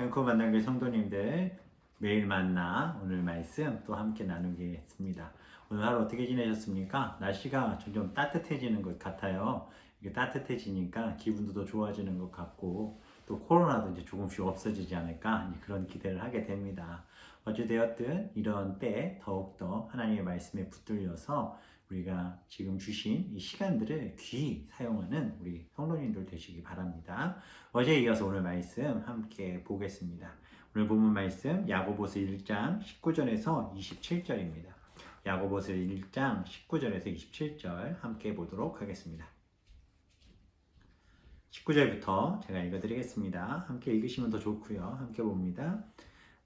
앵커 만나길 성도님들, 매일 만나 오늘 말씀 또 함께 나누겠습니다. 오늘 하루 어떻게 지내셨습니까? 날씨가 점점 따뜻해지는 것 같아요. 이게 따뜻해지니까 기분도 더 좋아지는 것 같고 또 코로나도 이제 조금씩 없어지지 않을까 그런 기대를 하게 됩니다. 어찌되었든 이런 때에 더욱더 하나님의 말씀에 붙들려서 우리가 지금 주신 이 시간들을 귀히 사용하는 우리 성도님들 되시기 바랍니다. 어제에 이어서 오늘 말씀 함께 보겠습니다. 오늘 본문 말씀 야고보서 1장 19절에서 27절입니다. 야고보서 1장 19절에서 27절 함께 보도록 하겠습니다. 19절부터 제가 읽어드리겠습니다. 함께 읽으시면 더 좋고요. 함께 봅니다.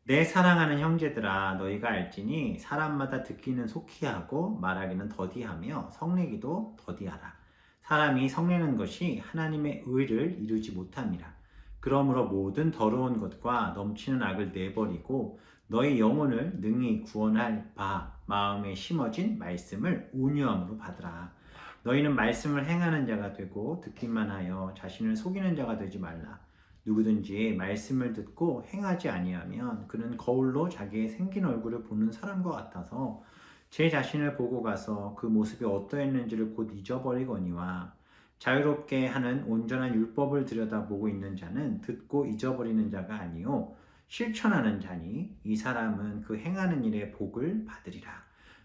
내 사랑하는 형제들아 너희가 알지니 사람마다 듣기는 속히 하고 말하기는 더디하며 성내기도 더디하라. 사람이 성내는 것이 하나님의 의를 이루지 못함이라. 그러므로 모든 더러운 것과 넘치는 악을 내버리고 너희 영혼을 능히 구원할 바 마음에 심어진 말씀을 온유함으로 받으라. 너희는 말씀을 행하는 자가 되고 듣기만 하여 자신을 속이는 자가 되지 말라. 누구든지 말씀을 듣고 행하지 아니하면 그는 거울로 자기의 생긴 얼굴을 보는 사람과 같아서 제 자신을 보고 가서 그 모습이 어떠했는지를 곧 잊어버리거니와 자유롭게 하는 온전한 율법을 들여다보고 있는 자는 듣고 잊어버리는 자가 아니요 실천하는 자니 이 사람은 그 행하는 일에 복을 받으리라.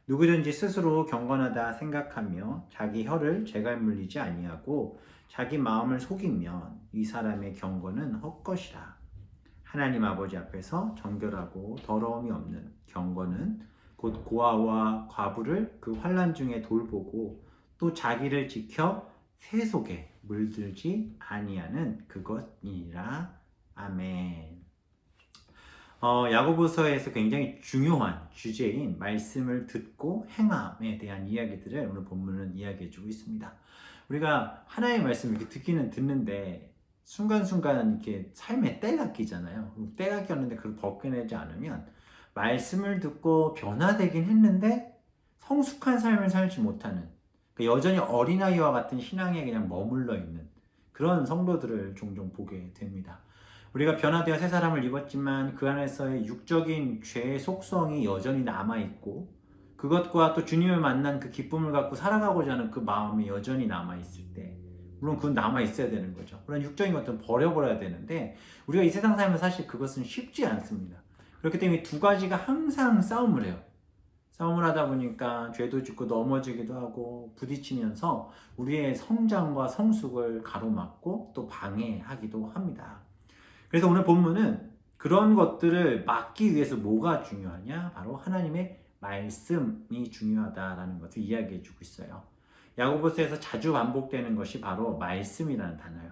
누구든지 스스로 경건하다 생각하며 자기 혀를 재갈 물리지 아니하고 자기 마음을 속이면 이 사람의 경건은 헛것이라. 하나님 아버지 앞에서 정결하고 더러움이 없는 경건은 곧 고아와 과부를 그 환난 중에 돌보고 또 자기를 지켜 새 속에 물들지 아니하는 그것이니라. 아멘. 야고보서에서 굉장히 중요한 주제인 말씀을 듣고 행함에 대한 이야기들을 오늘 본문은 이야기해주고 있습니다. 우리가 하나님의 말씀을 이렇게 듣기는 듣는데 순간순간 이렇게 삶에 때가 끼잖아요. 때가 꼈는데 그걸 벗겨내지 않으면 말씀을 듣고 변화되긴 했는데 성숙한 삶을 살지 못하는 여전히 어린아이와 같은 신앙에 그냥 머물러 있는 그런 성도들을 종종 보게 됩니다. 우리가 변화되어 새 사람을 입었지만 그 안에서의 육적인 죄의 속성이 여전히 남아있고 그것과 또 주님을 만난 그 기쁨을 갖고 살아가고자 하는 그 마음이 여전히 남아있을 때 물론 그건 남아있어야 되는 거죠. 그런 육적인 것들은 버려버려야 되는데 우리가 이 세상 살면 사실 그것은 쉽지 않습니다. 그렇기 때문에 두 가지가 항상 싸움을 해요. 싸움을 하다 보니까 죄도 짓고 넘어지기도 하고 부딪히면서 우리의 성장과 성숙을 가로막고 또 방해하기도 합니다. 그래서 오늘 본문은 그런 것들을 막기 위해서 뭐가 중요하냐? 바로 하나님의 말씀이 중요하다라는 것을 이야기해 주고 있어요. 야고보서에서 자주 반복되는 것이 바로 말씀이라는 단어예요.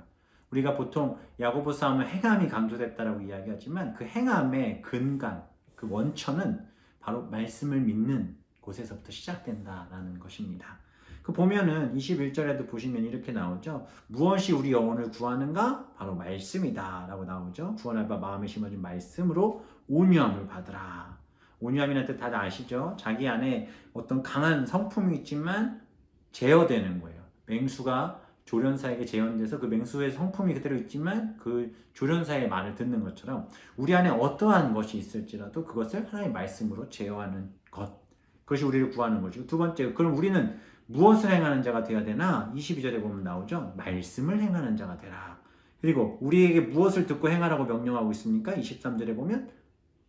우리가 보통 야고보서 하면 행함이 강조됐다라고 이야기하지만 그 행함의 근간, 그 원천은 바로 말씀을 믿는 곳에서부터 시작된다라는 것입니다. 그 보면은 21절에도 보시면 이렇게 나오죠. 무엇이 우리 영혼을 구하는가? 바로 말씀이다 라고 나오죠. 구원할 바 마음에 심어진 말씀으로 온유함을 받으라. 온유함이라는 뜻 다들 아시죠? 자기 안에 어떤 강한 성품이 있지만 제어되는 거예요. 맹수가 조련사에게 재현돼서 그 맹수의 성품이 그대로 있지만 그 조련사의 말을 듣는 것처럼 우리 안에 어떠한 것이 있을지라도 그것을 하나님의 말씀으로 제어하는 것. 그것이 우리를 구하는 거죠. 두 번째, 그럼 우리는 무엇을 행하는 자가 되어야 되나? 22절에 보면 나오죠. 말씀을 행하는 자가 되라. 그리고 우리에게 무엇을 듣고 행하라고 명령하고 있습니까? 23절에 보면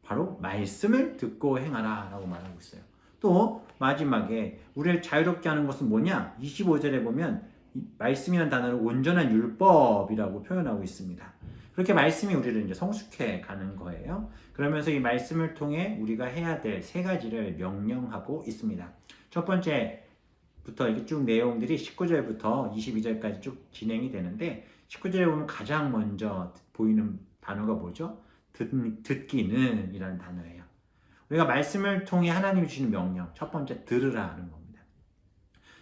바로 말씀을 듣고 행하라 라고 말하고 있어요. 또 마지막에 우리를 자유롭게 하는 것은 뭐냐? 25절에 보면 말씀이라는 단어를 온전한 율법이라고 표현하고 있습니다. 그렇게 말씀이 우리를 이제 성숙해 가는 거예요. 그러면서 이 말씀을 통해 우리가 해야 될 세 가지를 명령하고 있습니다. 첫 번째부터 이게 쭉 내용들이 19절부터 22절까지 쭉 진행이 되는데 19절에 보면 가장 먼저 보이는 단어가 뭐죠? 듣기는 이라는 단어예요. 우리가 말씀을 통해 하나님이 주시는 명령, 첫 번째 들으라 하는 겁니다.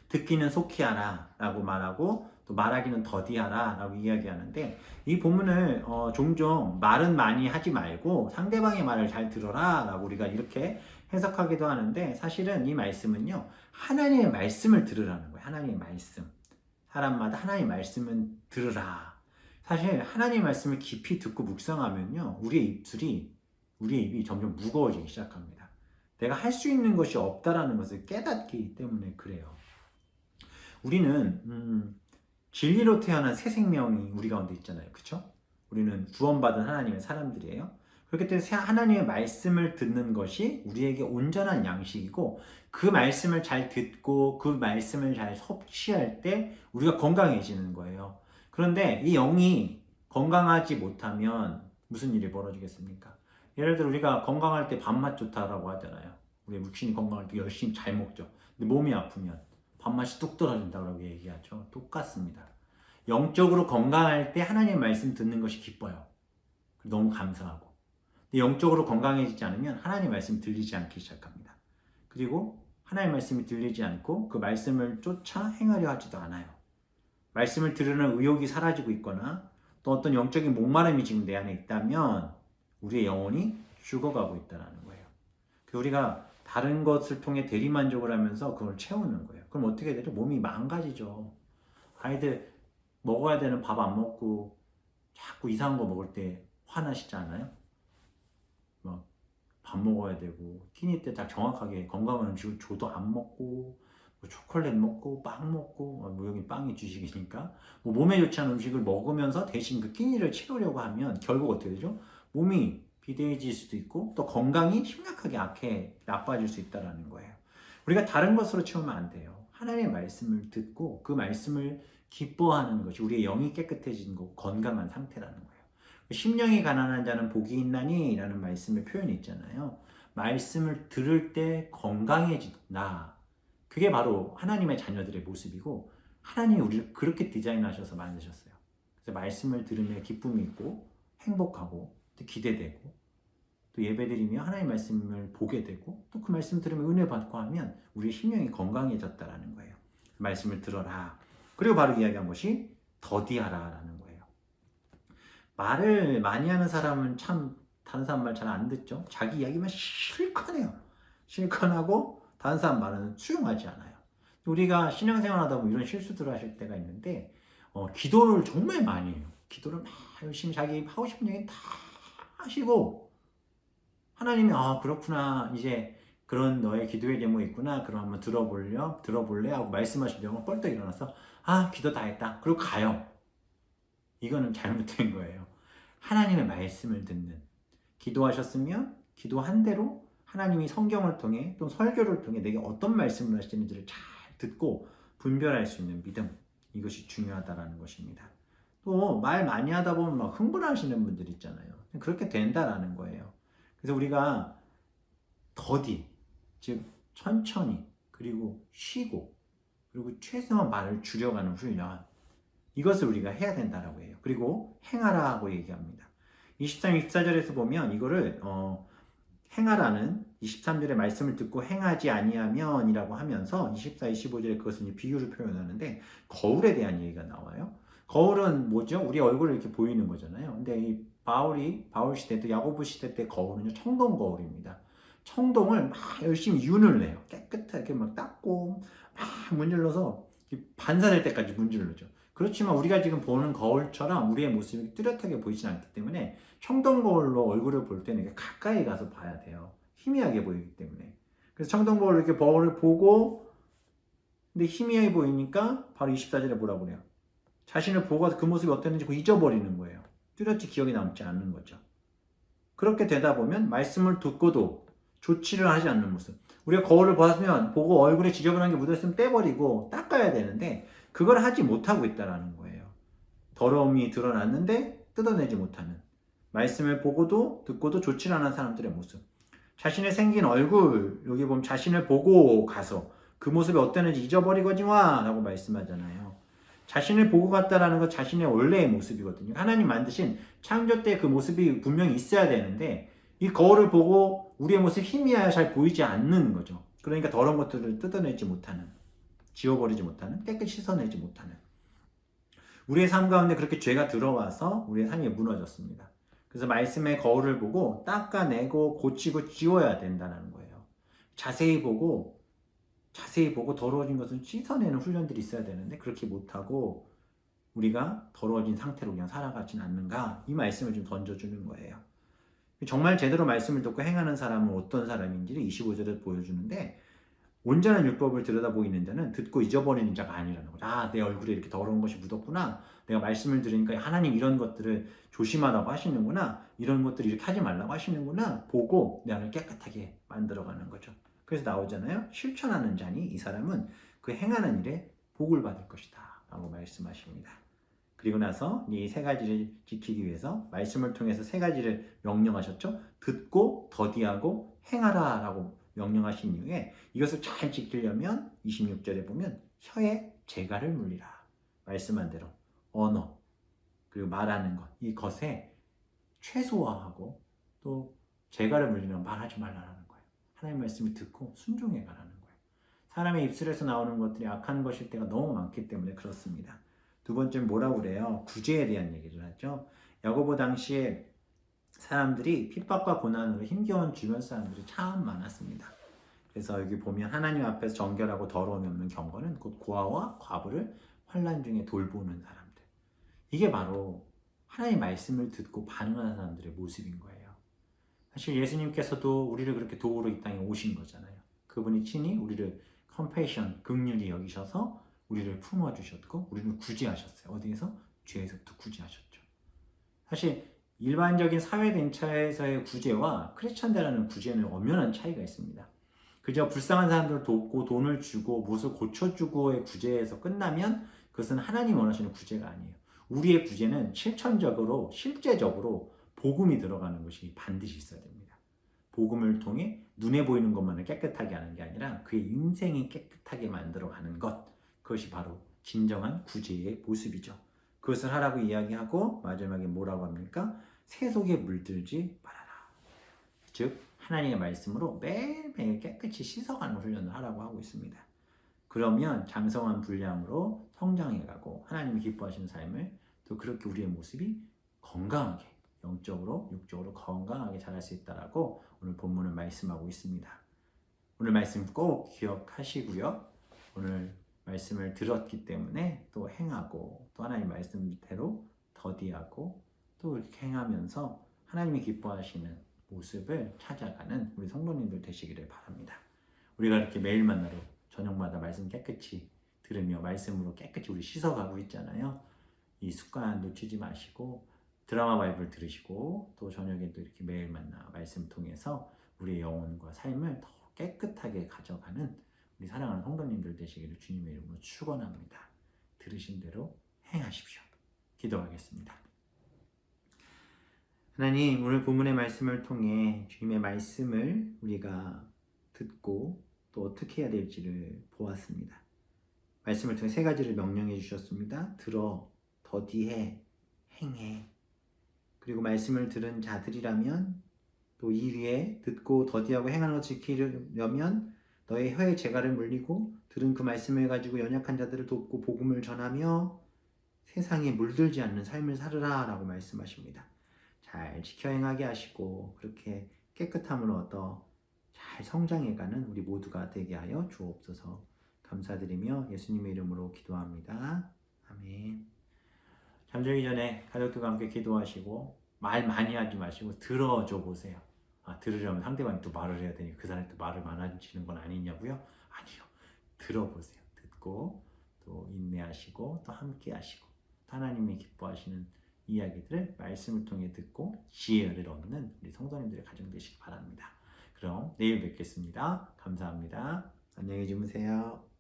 듣기는 속히 하라 라고 말하고 또 말하기는 더디하라 라고 이야기하는데 이 본문을 종종 말은 많이 하지 말고 상대방의 말을 잘 들어라 라고 우리가 이렇게 해석하기도 하는데 사실은 이 말씀은요 하나님의 말씀을 들으라는 거예요. 하나님의 말씀. 사람마다 하나님의 말씀은 들으라. 사실 하나님 말씀을 깊이 듣고 묵상하면요, 우리의 입이 점점 무거워지기 시작합니다. 내가 할 수 있는 것이 없다라는 것을 깨닫기 때문에 그래요. 우리는 진리로 태어난 새 생명이 우리 가운데 있잖아요. 그렇죠? 우리는 구원받은 하나님의 사람들이에요. 그렇기 때문에 하나님의 말씀을 듣는 것이 우리에게 온전한 양식이고, 그 말씀을 잘 듣고 그 말씀을 잘 섭취할 때 우리가 건강해지는 거예요. 그런데 이 영이 건강하지 못하면 무슨 일이 벌어지겠습니까? 예를 들어 우리가 건강할 때 밥맛 좋다라고 하잖아요. 우리 육신이 건강할 때 열심히 잘 먹죠. 근데 몸이 아프면 밥맛이 뚝 떨어진다고 얘기하죠. 똑같습니다. 영적으로 건강할 때 하나님의 말씀 듣는 것이 기뻐요. 너무 감사하고. 근데 영적으로 건강해지지 않으면 하나님의 말씀이 들리지 않기 시작합니다. 그리고 하나님의 말씀이 들리지 않고 그 말씀을 쫓아 행하려 하지도 않아요. 말씀을 들으는 의욕이 사라지고 있거나 또 어떤 영적인 목마름이 지금 내 안에 있다면 우리의 영혼이 죽어가고 있다는 거예요. 우리가 다른 것을 통해 대리만족을 하면서 그걸 채우는 거예요. 그럼 어떻게 되죠? 몸이 망가지죠. 아이들 먹어야 되는 밥 안 먹고 자꾸 이상한 거 먹을 때 화나시지 않아요? 막 밥 먹어야 되고 끼니 때 딱 정확하게 건강한 음식을 줘도 안 먹고 뭐 초콜릿 먹고 빵 먹고 뭐 여기 빵이 주식이니까 뭐 몸에 좋지 않은 음식을 먹으면서 대신 그 끼니를 채우려고 하면 결국 어떻게 되죠? 몸이 비대해질 수도 있고 또 건강이 심각하게 나빠질 수 있다는 거예요. 우리가 다른 것으로 채우면 안 돼요. 하나님의 말씀을 듣고 그 말씀을 기뻐하는 것이 우리의 영이 깨끗해진 거 건강한 상태라는 거예요. 심령이 가난한 자는 복이 있나니 라는 말씀의 표현이 있잖아요. 말씀을 들을 때 건강해진다. 그게 바로 하나님의 자녀들의 모습이고 하나님이 우리를 그렇게 디자인하셔서 만드셨어요. 그래서 말씀을 들으며 기쁨이 있고 행복하고 또 기대되고 또 예배드리며 하나님의 말씀을 보게 되고 또 그 말씀 들으면 은혜 받고 하면 우리 심령이 건강해졌다라는 거예요. 말씀을 들어라. 그리고 바로 이야기한 것이 더디하라라는 거예요. 말을 많이 하는 사람은 참 다른 사람 말 잘 안 듣죠. 자기 이야기만 실컷 해요. 실컷 하고 다른 사람 말은 수용하지 않아요. 우리가 신앙생활 하다 보면 이런 실수들을 하실 때가 있는데 기도를 정말 많이 해요. 기도를 막 열심히 자기 하고 싶은 얘기 다 하시고 하나님이 그렇구나 이제 그런 너의 기도의 제목이 있구나 그럼 한번 들어볼래 하고 말씀하시려면 뻘떡 일어나서 기도 다 했다 그리고 가요. 이거는 잘못된 거예요. 하나님의 말씀을 듣는 기도하셨으면 기도한 대로 하나님이 성경을 통해 또 설교를 통해 내게 어떤 말씀을 하시는지를 잘 듣고 분별할 수 있는 믿음 이것이 중요하다는 것입니다. 또 말 많이 하다 보면 막 흥분하시는 분들 있잖아요. 그렇게 된다라는 거예요. 그래서 우리가 더디 즉 천천히 그리고 쉬고 그리고 최소한 말을 줄여가는 훈련 이것을 우리가 해야 된다라고 해요. 그리고 행하라고 얘기합니다. 23, 24절에서 보면 이거를 행하라는 23절의 말씀을 듣고 행하지 아니하면 이라고 하면서 24, 25절에 그것을 비유를 표현하는데 거울에 대한 얘기가 나와요. 거울은 뭐죠? 우리 얼굴을 이렇게 보이는 거잖아요. 근데 이 바울 시대 때 야고보 시대 때 거울은요 청동 거울입니다. 청동을 막 열심히 윤을 내요. 깨끗하게 막 닦고 막 문질러서 반사될 때까지 문질러죠. 그렇지만 우리가 지금 보는 거울처럼 우리의 모습이 뚜렷하게 보이지 않기 때문에 청동 거울로 얼굴을 볼 때는 가까이 가서 봐야 돼요. 희미하게 보이기 때문에. 그래서 청동 거울로 이렇게 거울을 보고 근데 희미하게 보이니까 바로 24절에 뭐라고 그래요? 자신을 보고 그 모습이 어땠는지 잊어버리는 거예요. 뚜렷이 기억이 남지 않는 거죠. 그렇게 되다 보면 말씀을 듣고도 조치를 하지 않는 모습. 우리가 거울을 보고 얼굴에 지저분한 게 묻었으면 떼버리고 닦아야 되는데 그걸 하지 못하고 있다는 거예요. 더러움이 드러났는데 뜯어내지 못하는 말씀을 보고도 듣고도 조치를 하는 사람들의 모습. 자신의 생긴 얼굴 여기 보면 자신을 보고 가서 그 모습이 어땠는지 잊어버리거니와 라고 말씀하잖아요. 자신을 보고 갔다라는 건 자신의 원래의 모습이거든요. 하나님 만드신 창조 때 그 모습이 분명히 있어야 되는데 이 거울을 보고 우리의 모습이 희미하여 잘 보이지 않는 거죠. 그러니까 더러운 것들을 뜯어내지 못하는 지워버리지 못하는 깨끗이 씻어내지 못하는 우리의 삶 가운데 그렇게 죄가 들어와서 우리의 삶이 무너졌습니다. 그래서 말씀의 거울을 보고 닦아내고 고치고 지워야 된다는 거예요. 자세히 보고 더러워진 것을 씻어내는 훈련들이 있어야 되는데 그렇게 못하고 우리가 더러워진 상태로 그냥 살아가진 않는가? 이 말씀을 좀 던져주는 거예요. 정말 제대로 말씀을 듣고 행하는 사람은 어떤 사람인지를 25절에 보여주는데 온전한 율법을 들여다보이는 자는 듣고 잊어버리는 자가 아니라는 거죠. 아, 내 얼굴에 이렇게 더러운 것이 묻었구나. 내가 말씀을 들으니까 하나님 이런 것들을 조심하라고 하시는구나. 이런 것들을 이렇게 하지 말라고 하시는구나. 보고 나를 깨끗하게 만들어가는 거죠. 그래서 나오잖아요. 실천하는 자니 이 사람은 그 행하는 일에 복을 받을 것이다 라고 말씀하십니다. 그리고 나서 이 세 가지를 지키기 위해서 말씀을 통해서 세 가지를 명령하셨죠. 듣고 더디하고 행하라 라고 명령하신 이후에 이것을 잘 지키려면 26절에 보면 혀에 재갈을 물리라. 말씀한 대로 언어 그리고 말하는 것 이것에 최소화하고 또 재갈을 물리면 말하지 말라는 거예요. 하나님의 말씀을 듣고 순종해 가라는 거예요. 사람의 입술에서 나오는 것들이 악한 것일 때가 너무 많기 때문에 그렇습니다. 두 번째는 뭐라고 그래요? 구제에 대한 얘기를 하죠. 야고보 당시에 사람들이 핍박과 고난으로 힘겨운 주변 사람들이 참 많았습니다. 그래서 여기 보면 하나님 앞에서 정결하고 더러움이 없는 경건은 곧 고아와 과부를 환난 중에 돌보는 사람들. 이게 바로 하나님의 말씀을 듣고 반응하는 사람들의 모습인 거예요. 사실 예수님께서도 우리를 그렇게 도우러 이 땅에 오신 거잖아요. 그분이 친히 우리를 컴패션, 긍휼히 여기셔서 우리를 품어주셨고 우리를 구제하셨어요. 어디에서? 죄에서부터 구제하셨죠. 사실 일반적인 사회단체에서의 구제와 크리스천들하는 구제는 엄연한 차이가 있습니다. 그저 불쌍한 사람들을 돕고 돈을 주고 무엇을 고쳐주고의 구제에서 끝나면 그것은 하나님 원하시는 구제가 아니에요. 우리의 구제는 실천적으로 실제적으로 복음이 들어가는 것이 반드시 있어야 됩니다. 복음을 통해 눈에 보이는 것만을 깨끗하게 하는 게 아니라 그의 인생이 깨끗하게 만들어가는 것, 그것이 바로 진정한 구제의 모습이죠. 그것을 하라고 이야기하고 마지막에 뭐라고 합니까? 세속에 물들지 말아라. 즉 하나님의 말씀으로 매일매일 깨끗이 씻어가는 훈련을 하라고 하고 있습니다. 그러면 장성한 분량으로 성장해가고 하나님이 기뻐하시는 삶을 또 그렇게 우리의 모습이 건강하게 영적으로 육적으로 건강하게 자랄 수 있다라고 오늘 본문은 말씀하고 있습니다. 오늘 말씀 꼭 기억하시고요. 오늘 말씀을 들었기 때문에 또 행하고 또 하나님 말씀대로 더디하고 또 이렇게 행하면서 하나님이 기뻐하시는 모습을 찾아가는 우리 성도님들 되시기를 바랍니다. 우리가 이렇게 매일 만나러 저녁마다 말씀 깨끗이 들으며 말씀으로 깨끗이 우리 씻어가고 있잖아요. 이 습관 놓치지 마시고 드라마 바이블 들으시고 또 저녁에 또 이렇게 매일 만나 말씀 통해서 우리의 영혼과 삶을 더 깨끗하게 가져가는 우리 사랑하는 성도님들 되시기를 주님의 이름으로 축원합니다. 들으신 대로 행하십시오. 기도하겠습니다. 하나님, 오늘 본문의 말씀을 통해 주님의 말씀을 우리가 듣고 또 어떻게 해야 될지를 보았습니다. 말씀을 통해 세 가지를 명령해 주셨습니다. 들어, 더디해, 행해. 그리고 말씀을 들은 자들이라면 또 이 위에 듣고 더디하고 행하는 것을 지키려면 너의 혀에 재갈을 물리고 들은 그 말씀을 가지고 연약한 자들을 돕고 복음을 전하며 세상에 물들지 않는 삶을 살으라 라고 말씀하십니다. 잘 지켜 행하게 하시고 그렇게 깨끗함을 얻어 잘 성장해가는 우리 모두가 되게 하여 주옵소서. 감사드리며 예수님의 이름으로 기도합니다. 아멘. 잠들기 전에 가족들과 함께 기도하시고 말 많이 하지 마시고 들어줘 보세요. 들으려면 상대방이 또 말을 해야 되니 그 사람이 또 말을 많아지는 건 아니냐고요? 아니요. 들어보세요. 듣고 또 인내하시고 또 함께 하시고 하나님이 기뻐하시는 이야기들을 말씀을 통해 듣고 지혜를 얻는 우리 성도님들의 가정 되시기 바랍니다. 그럼 내일 뵙겠습니다. 감사합니다. 안녕히 주무세요.